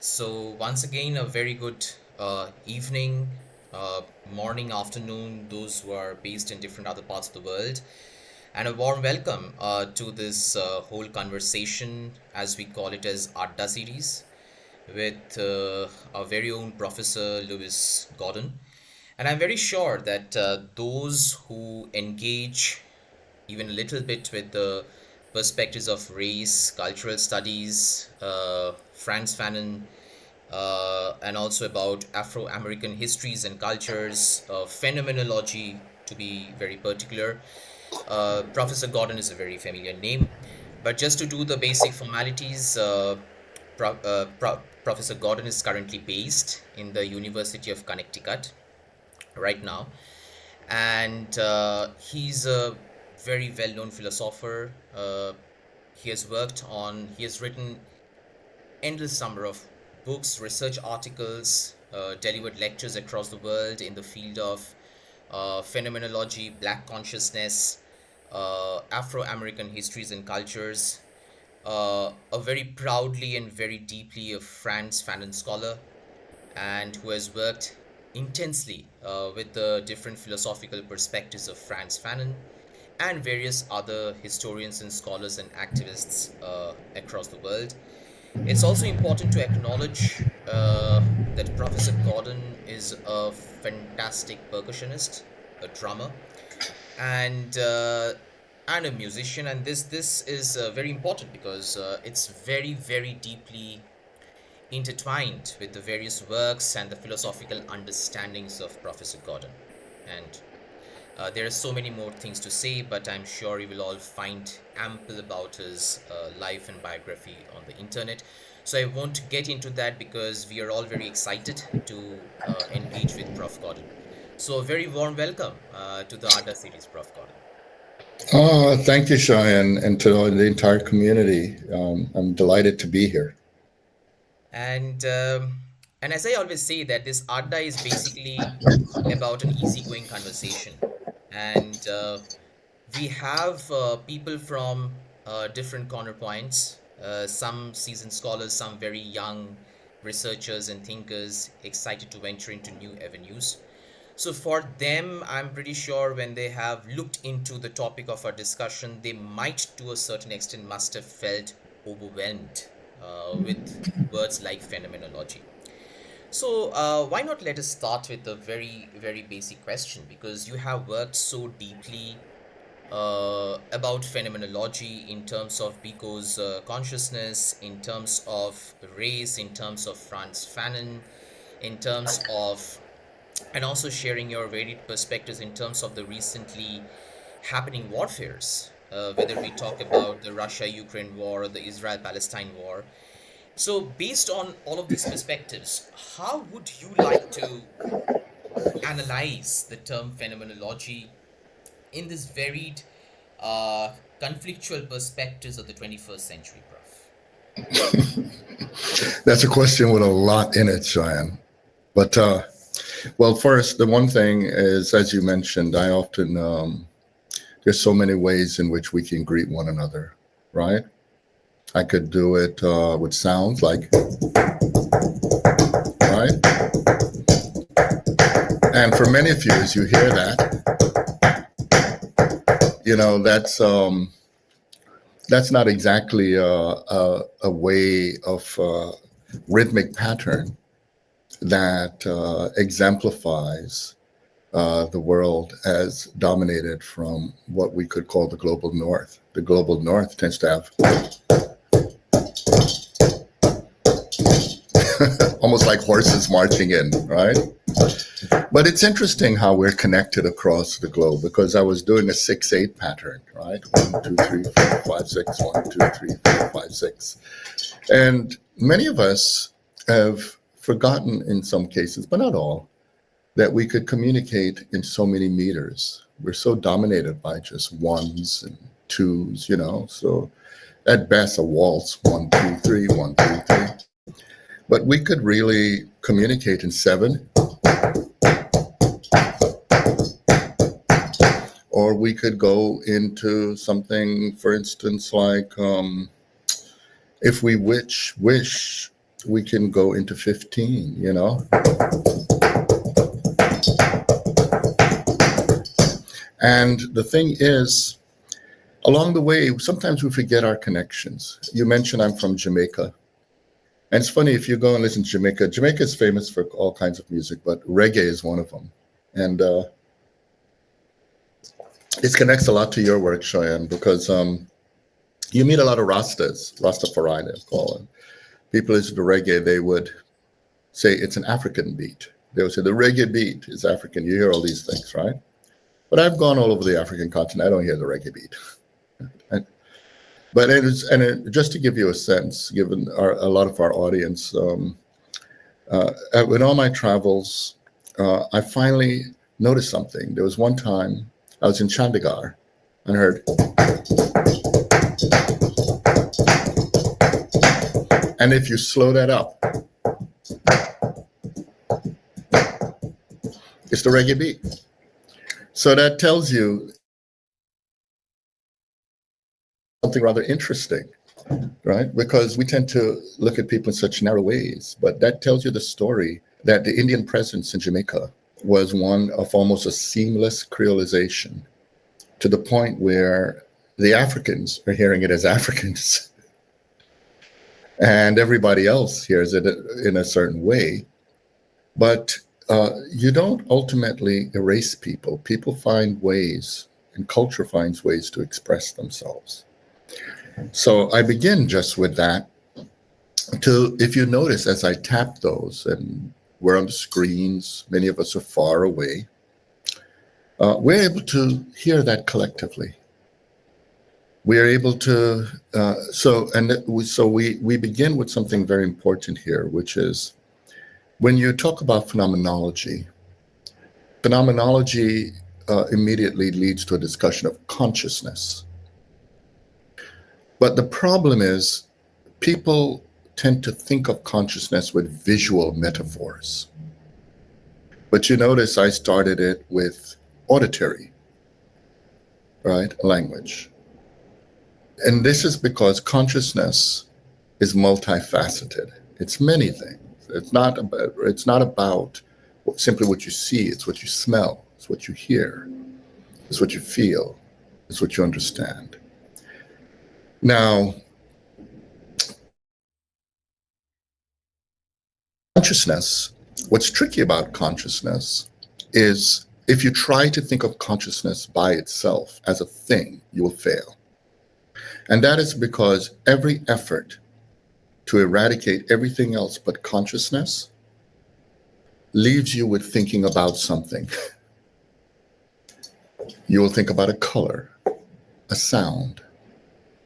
So, once again, a very good evening, morning, afternoon, those who are based in different other parts of the world, and a warm welcome to this whole conversation, as we call it as Adda series, with our very own Professor Lewis Gordon. And I'm very sure that those who engage even a little bit with the perspectives of race, cultural studies, Franz Fanon, and also about Afro American histories and cultures, phenomenology, to be very particular. Professor Gordon is a very familiar name, but just to do the basic formalities, Professor Gordon is currently based in the University of Connecticut right now, and he's a very well-known philosopher. He has written endless number of books, research articles, delivered lectures across the world in the field of phenomenology, black consciousness, Afro American histories and cultures. A very proudly and very deeply a Franz Fanon scholar, and who has worked intensely with the different philosophical perspectives of Franz Fanon and various other historians and scholars and activists across the world. It's also important to acknowledge that Professor Gordon is a fantastic percussionist, a drummer, and and a musician. And this is very important because it's very deeply intertwined with the various works and the philosophical understandings of Professor Gordon. And there are so many more things to say, but I'm sure you will all find ample about his life and biography on the internet. So I won't get into that because we are all very excited to engage with Prof. Gordon. So a very warm welcome to the Ada series, Prof. Gordon. Thank you, Cheyenne, and to the entire community. I'm delighted to be here. And and as I always say, that this Adda is basically about an easygoing conversation, and we have people from different corner points, some seasoned scholars, some very young researchers and thinkers excited to venture into new avenues. So for them, I'm pretty sure when they have looked into the topic of our discussion, they might to a certain extent must have felt overwhelmed with words like phenomenology. So, why not let us start with a very basic question? Because you have worked so deeply about phenomenology in terms of Biko's consciousness, in terms of race, in terms of Franz Fanon, in terms of, and also sharing your varied perspectives in terms of the recently happening warfares, whether we talk about the Russia-Ukraine war or the Israel-Palestine war. So, based on all of these perspectives, how would you like to analyze the term phenomenology in this varied, conflictual perspectives of the 21st century, Prof? That's a question with a lot in it, Cheyenne. But, well, first, the one thing is, as you mentioned, I often, there's so many ways in which we can greet one another, right? I could do it with sounds like, right? And for many of you, as you hear that, that's not exactly a way of rhythmic pattern that exemplifies the world as dominated from what we could call the global north. The global north tends to have almost like horses marching in, right? But it's interesting how we're connected across the globe, because I was doing a 6/8 pattern, right? 1, 2, 3, 4, 5, 6, 1, 2, 3, 4, 5, 6. And many of us have forgotten in some cases, but not all, that we could communicate in so many meters. We're so dominated by just ones and twos. So at best, a waltz, 1, 2, 3, 1, 2, 3. But we could really communicate in 7, or we could go into something, for instance, like if we wish we can go into 15, you know. And the thing is, along the way, sometimes we forget our connections. You mentioned I'm from Jamaica. And it's funny, if you go and listen to Jamaica, Jamaica is famous for all kinds of music, but reggae is one of them. And it connects a lot to your work, Cheyenne, because you meet a lot of Rastas, Rastafari, they call them. People listen to reggae, they would say it's an African beat. They would say the reggae beat is African. You hear all these things, right? But I've gone all over the African continent. I don't hear the reggae beat. But just to give you a sense, given a lot of our audience, in all my travels, I finally noticed something. There was one time I was in Chandigarh and heard, and if you slow that up, it's the reggae beat. So that tells you something rather interesting, right? Because we tend to look at people in such narrow ways, but that tells you the story that the Indian presence in Jamaica was one of almost a seamless creolization to the point where the Africans are hearing it as Africans and everybody else hears it in a certain way. But you don't ultimately erase people. People find ways, and culture finds ways to express themselves. So I begin just with that. If you notice, as I tap those, and we're on the screens, many of us are far away, we're able to hear that collectively. We are able to, we begin with something very important here, which is when you talk about phenomenology immediately leads to a discussion of consciousness. But the problem is people tend to think of consciousness with visual metaphors. But you notice I started it with auditory, right? Language. And this is because consciousness is multifaceted. It's many things. It's not about simply what you see. It's what you smell. It's what you hear. It's what you feel. It's what you understand. Now, consciousness, what's tricky about consciousness is if you try to think of consciousness by itself as a thing, you will fail. And that is because every effort to eradicate everything else but consciousness leaves you with thinking about something. You will think about a color, a sound,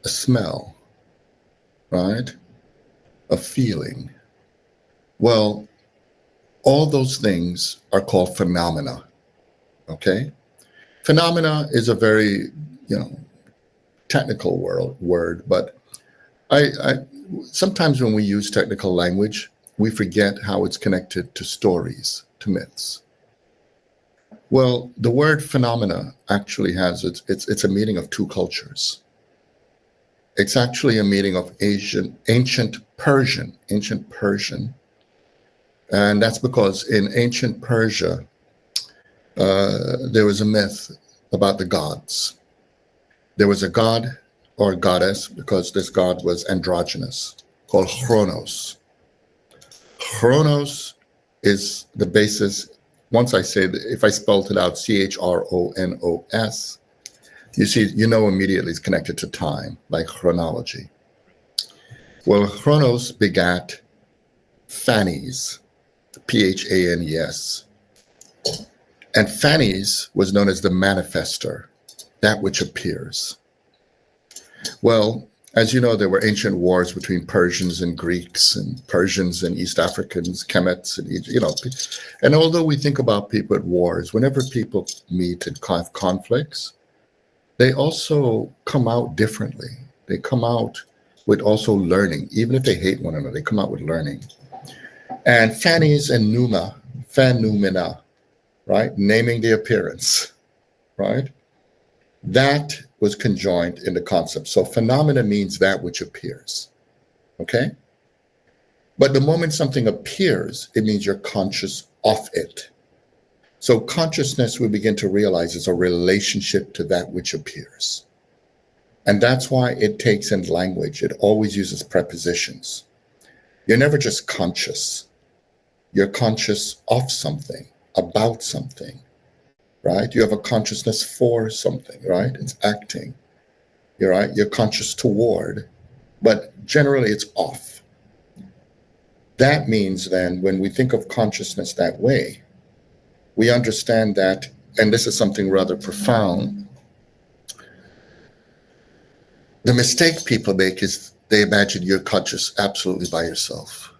a smell, right? A feeling. Well, all those things are called phenomena, okay? Phenomena is a very, technical word, but I sometimes when we use technical language, we forget how it's connected to stories, to myths. Well, the word phenomena actually has it's a meaning of two cultures. It's actually a meaning of ancient Persian, and that's because in ancient Persia there was a myth about the gods. There was a god or goddess, because this god was androgynous, called Chronos. Chronos is the basis. Once I say that, if I spelled it out, Chronos, you know immediately it's connected to time, like chronology. Well, Chronos begat Phanes, Phanes. And Phanes was known as the manifester, that which appears. Well, as you know, there were ancient wars between Persians and Greeks, and Persians and East Africans, Kemets, and Egypt, And although we think about people at wars, whenever people meet and have conflicts, they also come out differently. They come out with also learning. Even if they hate one another, they come out with learning. And Phanes and phenomena, right? Naming the appearance, right? That was conjoined in the concept. So phenomena means that which appears, okay? But the moment something appears, it means you're conscious of it. So consciousness, we begin to realize, is a relationship to that which appears. And that's why it takes in language, it always uses prepositions. You're never just conscious. You're conscious of something, about something, right? You have a consciousness for something, right? It's acting. You're right. You're conscious toward, but generally it's off. That means then when we think of consciousness that way, we understand that, and this is something rather profound. The mistake people make is they imagine you're conscious absolutely by yourself.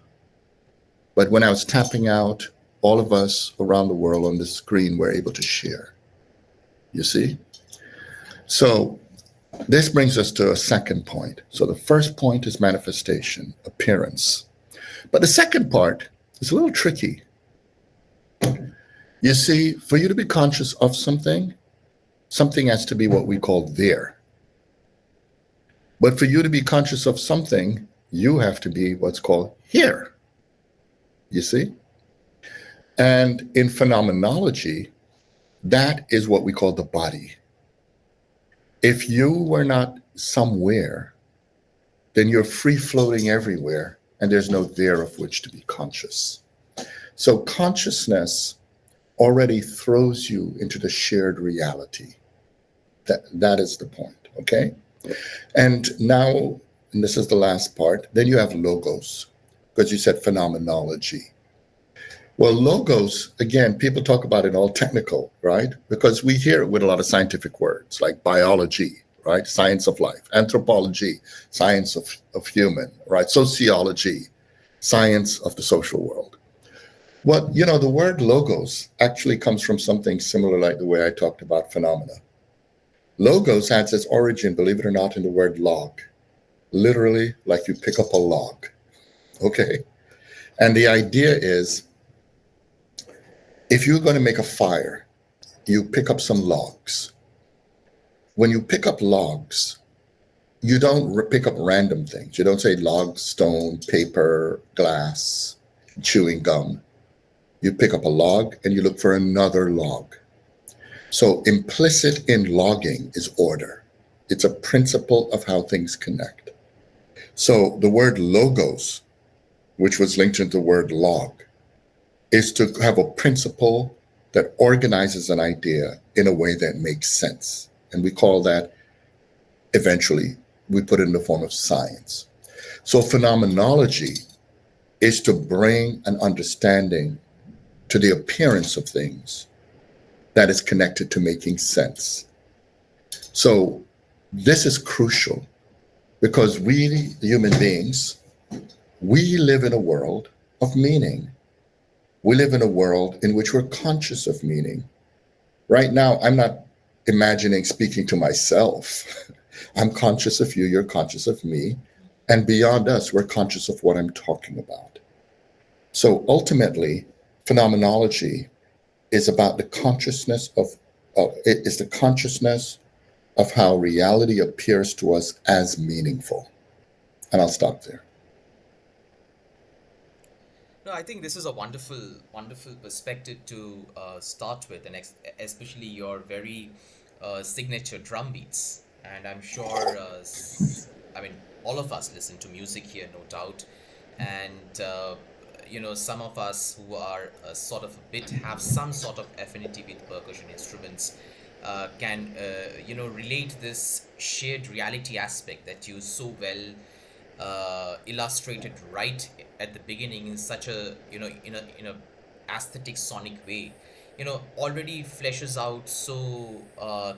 But when I was tapping out, all of us around the world on the screen were able to share. You see? So this brings us to a second point. So the first point is manifestation, appearance. But the second part is a little tricky. You see, for you to be conscious of something, something has to be what we call there. But for you to be conscious of something, you have to be what's called here. You see? And in phenomenology, that is what we call the body. If you were not somewhere, then you're free floating everywhere, and there's no there of which to be conscious. So consciousness already throws you into the shared reality. That is the point, okay? And now, and this is the last part, then you have logos, because you said phenomenology. Well, logos, again, people talk about it all technical, right? Because we hear it with a lot of scientific words like biology, right? Science of life, anthropology, science of human, right? Sociology, science of the social world. Well, you know, the word logos actually comes from something similar like the way I talked about phenomena. Logos has its origin, believe it or not, in the word log, literally like you pick up a log, okay? And the idea is if you're going to make a fire, you pick up some logs. When you pick up logs, you don't pick up random things. You don't say log, stone, paper, glass, chewing gum. You pick up a log and you look for another log. So implicit in logging is order. It's a principle of how things connect. So the word logos, which was linked to the word log, is to have a principle that organizes an idea in a way that makes sense. And we call that, eventually, we put it in the form of science. So phenomenology is to bring an understanding to the appearance of things that is connected to making sense. So this is crucial because we, human beings, we live in a world of meaning. We live in a world in which we're conscious of meaning. Right now, I'm not imagining speaking to myself. I'm conscious of you, you're conscious of me. And beyond us, we're conscious of what I'm talking about. So ultimately, phenomenology is about the consciousness of, it is the consciousness of how reality appears to us as meaningful. And I'll stop there. No, I think this is a wonderful, wonderful perspective to start with, and especially your very signature drum beats. And I'm sure, I mean, all of us listen to music here, no doubt. And, some of us who are sort of a bit, have some sort of affinity with percussion instruments can, relate this shared reality aspect that you so well illustrated right at the beginning in such a in a aesthetic sonic way, already fleshes out so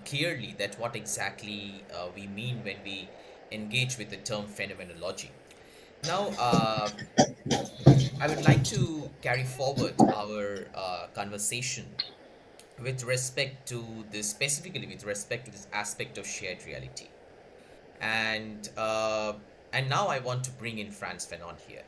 clearly that what exactly we mean when we engage with the term phenomenology. Now, I would like to carry forward our conversation with respect to this, specifically with respect to this aspect of shared reality. And now I want to bring in Franz Fanon here.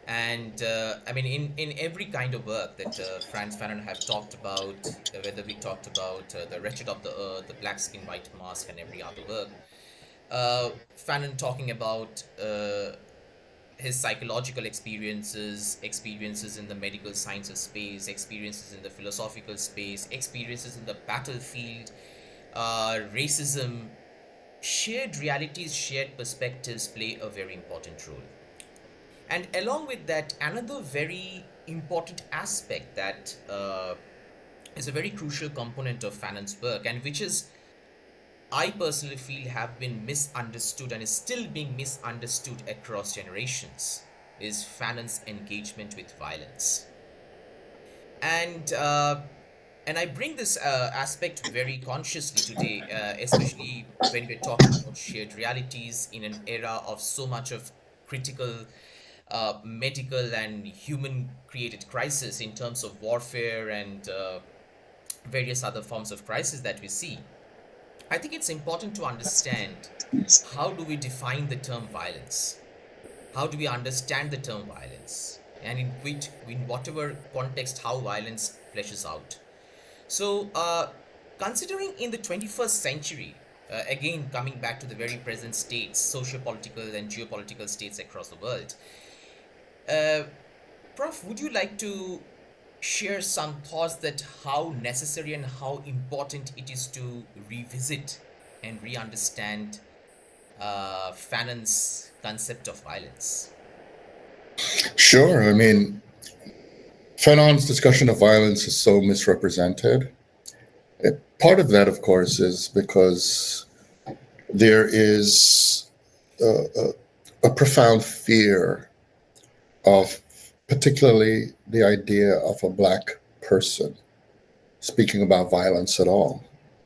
And I mean, in every kind of work that Franz Fanon have talked about, whether we talked about the Wretched of the Earth, the Black Skin, White Mask, and every other work, Fanon talking about his psychological experiences, experiences in the medical sciences space, experiences in the philosophical space, experiences in the battlefield, racism, shared realities, shared perspectives play a very important role. And along with that, another very important aspect that is a very crucial component of Fanon's work, and which is, I personally feel, have been misunderstood and is still being misunderstood across generations, is Fanon's engagement with violence. And and I bring this aspect very consciously today, especially when we're talking about shared realities in an era of so much of critical medical and human created crisis in terms of warfare and various other forms of crisis that we see. I think it's important to understand, how do we define the term violence? How do we understand the term violence? And in whatever context, how violence fleshes out. So, considering in the 21st century, again coming back to the very present states, socio-political and geopolitical states across the world, uh, Prof, would you like to share some thoughts that how necessary and how important it is to revisit and re-understand Fanon's concept of violence? Sure. I mean, Fanon's discussion of violence is so misrepresented. Part of that, of course, is because there is a profound fear of particularly the idea of a black person speaking about violence at all.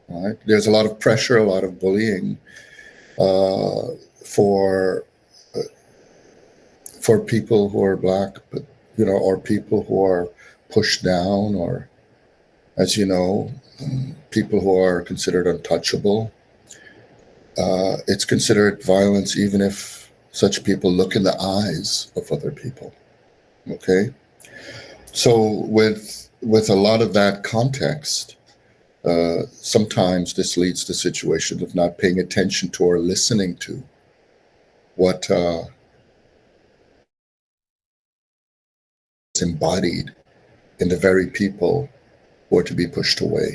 Right? There's a lot of pressure, a lot of bullying uh, for for people who are black, but or people who are pushed down, or as you know, people who are considered untouchable. It's considered violence even if such people look in the eyes of other people. Okay, so with a lot of that context, sometimes this leads to situations of not paying attention to or listening to what is embodied in the very people who are to be pushed away.